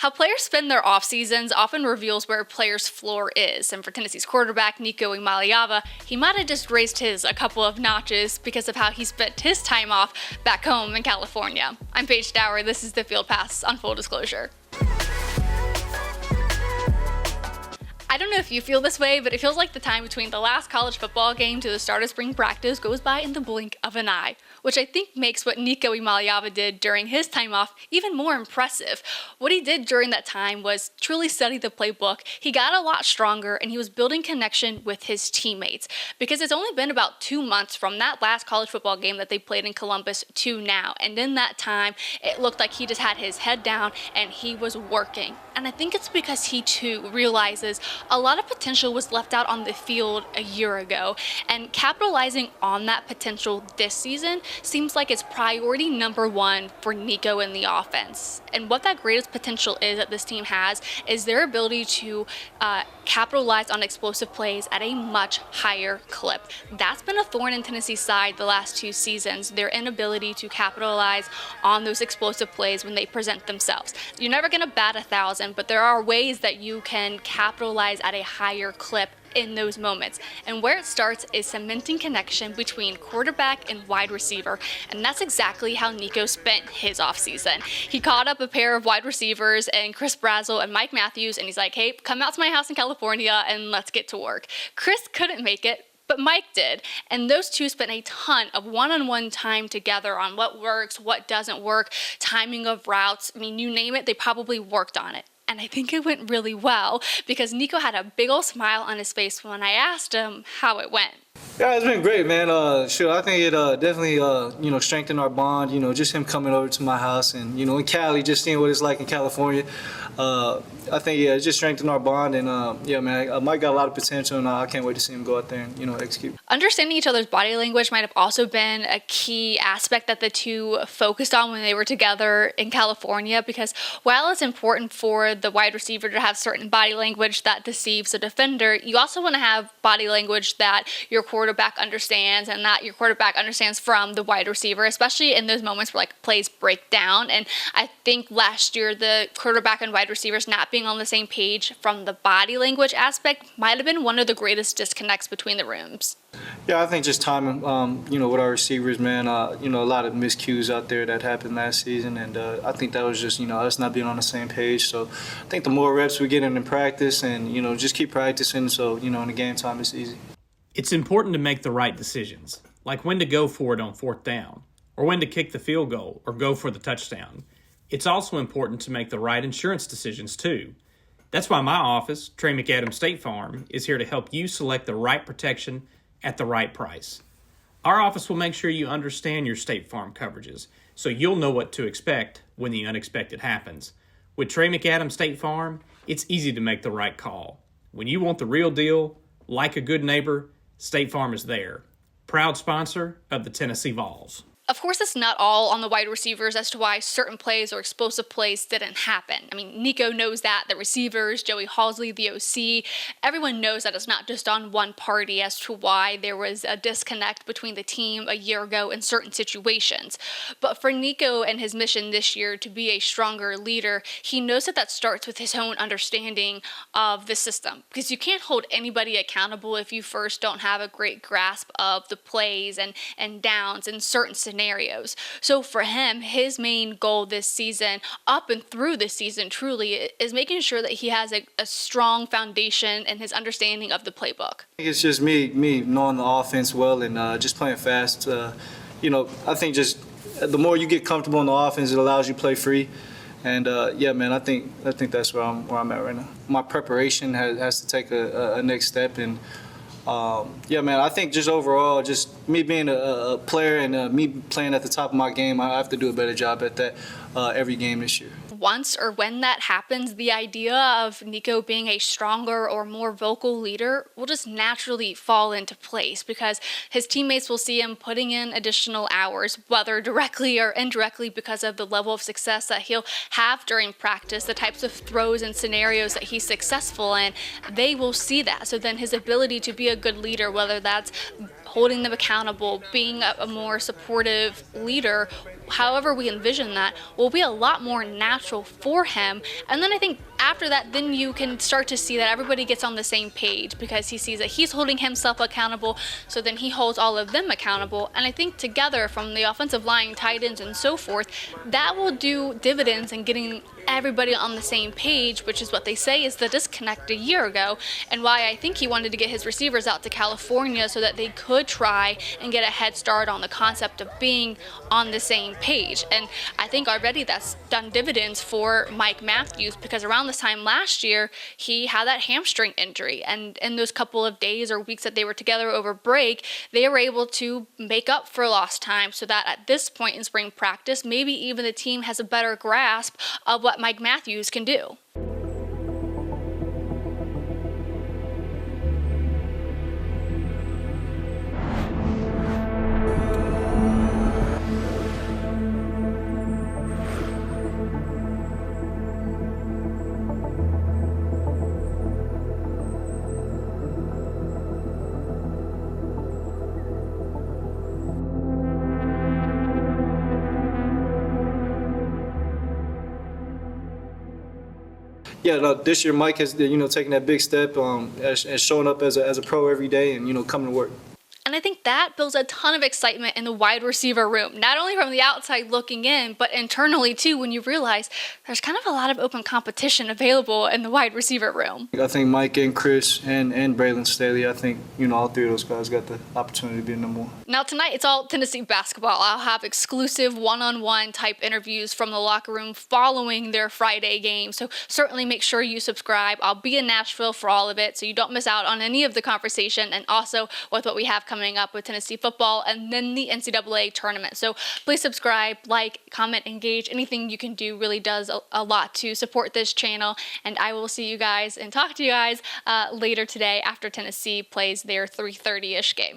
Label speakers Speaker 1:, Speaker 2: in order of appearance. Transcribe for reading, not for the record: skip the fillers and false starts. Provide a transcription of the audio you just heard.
Speaker 1: How players spend their off seasons often reveals where a player's floor is, and for Tennessee's quarterback, Nico Iamaleava, he might have just raised his a couple of notches because of how he spent his time off back home in California. I'm Paige Dower, this is the Field Pass on Full Disclosure. I don't know if you feel this way, but it feels like the time between the last college football game to the start of spring practice goes by in the blink of an eye, which I think makes what Nico Iamaleava did during his time off even more impressive. What he did during that time was truly study the playbook. He got a lot stronger and he was building connection with his teammates because it's only been about 2 months from that last college football game that they played in Columbus to now. And in that time, it looked like he just had his head down and he was working. And I think it's because he too realizes a lot of potential was left out on the field a year ago, and capitalizing on that potential this season seems like it's priority number one for Nico in the offense. And what that greatest potential is that this team has is their ability to capitalize on explosive plays at a much higher clip. That's been a thorn in Tennessee's side the last 2 seasons, their inability to capitalize on those explosive plays when they present themselves. You're never going to bat 1,000, but there are ways that you can capitalize at a higher clip in those moments. And where it starts is cementing connection between quarterback and wide receiver. And that's exactly how Nico spent his offseason. He caught up a pair of wide receivers and Chris Brazzell and Mike Matthews, and he's like, hey, come out to my house in California and let's get to work. Chris couldn't make it, but Mike did. And those two spent a ton of one-on-one time together on what works, what doesn't work, timing of routes. I mean, you name it, they probably worked on it. And I think it went really well because Nico had a big old smile on his face when I asked him how it went.
Speaker 2: Yeah, it's been great, man. Sure, I think it definitely, strengthened our bond. Just him coming over to my house and, in Cali, just seeing what it's like in California. I think, it just strengthened our bond. And, man, Mike got a lot of potential, and I can't wait to see him go out there and, execute.
Speaker 1: Understanding each other's body language might have also been a key aspect that the two focused on when they were together in California, because while it's important for the wide receiver to have certain body language that deceives a defender, you also want to have body language that your quarterback understands and that your quarterback understands from the wide receiver, especially in those moments where plays break down. And I think last year the quarterback and wide receivers not being on the same page from the body language aspect might have been one of the greatest disconnects between the rooms.
Speaker 2: Yeah, I think just timing, with our receivers, man, a lot of miscues out there that happened last season, and I think that was just, us not being on the same page. So I think the more reps we get in practice and, just keep practicing so, in the game time it's easy.
Speaker 3: It's important to make the right decisions, like when to go for it on 4th down, or when to kick the field goal or go for the touchdown. It's also important to make the right insurance decisions, too. That's why my office, Trey McAdams State Farm, is here to help you select the right protection at the right price. Our office will make sure you understand your State Farm coverages, so you'll know what to expect when the unexpected happens. With Trey McAdams State Farm, it's easy to make the right call. When you want the real deal, like a good neighbor, State Farm is there. Proud sponsor of the Tennessee Vols.
Speaker 1: Of course, it's not all on the wide receivers as to why certain plays or explosive plays didn't happen. I mean, Nico knows that, the receivers, Joey Halsley, the OC, everyone knows that it's not just on one party as to why there was a disconnect between the team a year ago in certain situations. But for Nico and his mission this year to be a stronger leader, he knows that starts with his own understanding of the system. Because you can't hold anybody accountable if you first don't have a great grasp of the plays and downs in certain scenarios. So for him, his main goal this season, up and through this season truly, is making sure that he has a strong foundation in his understanding of the playbook.
Speaker 2: I think it's just me knowing the offense well and just playing fast. I think just the more you get comfortable in the offense, it allows you to play free. And man, I think that's where I'm at right now. My preparation has to take a next step, and man, I think just overall, just me being a player and me playing at the top of my game, I have to do a better job at that every game this year.
Speaker 1: Once or when that happens, the idea of Nico being a stronger or more vocal leader will just naturally fall into place because his teammates will see him putting in additional hours, whether directly or indirectly because of the level of success that he'll have during practice, the types of throws and scenarios that he's successful in. They will see that. So then his ability to be a good leader, whether that's holding them accountable, being a more supportive leader, however we envision that, will be a lot more natural for him. And then I think after that, then you can start to see that everybody gets on the same page because he sees that he's holding himself accountable, so then he holds all of them accountable. And I think together, from the offensive line, tight ends, and so forth, that will do dividends in getting everybody on the same page, which is what they say is the disconnect a year ago, and why I think he wanted to get his receivers out to California so that they could try and get a head start on the concept of being on the same page. And I think already that's done dividends for Mike Matthews, because around this time last year, he had that hamstring injury, and in those couple of days or weeks that they were together over break, they were able to make up for lost time, so that at this point in spring practice, maybe even the team has a better grasp of what Mike Matthews can do.
Speaker 2: Yeah, no, this year Mike has taken that big step as showing up as a pro every day and coming to work.
Speaker 1: And I think that builds a ton of excitement in the wide receiver room, not only from the outside looking in, but internally too, when you realize there's kind of a lot of open competition available in the wide receiver room.
Speaker 2: I think Mike and Chris and Braylon Staley, I think, all three of those guys got the opportunity to be in number one.
Speaker 1: Now tonight, it's all Tennessee basketball. I'll have exclusive one-on-one type interviews from the locker room following their Friday game, so certainly make sure you subscribe. I'll be in Nashville for all of it, so you don't miss out on any of the conversation, and also with what we have coming up with Tennessee football and then the NCAA tournament. So please subscribe, like, comment, engage. Anything you can do really does a lot to support this channel, and I will see you guys and talk to you guys later today after Tennessee plays their 3:30-ish game.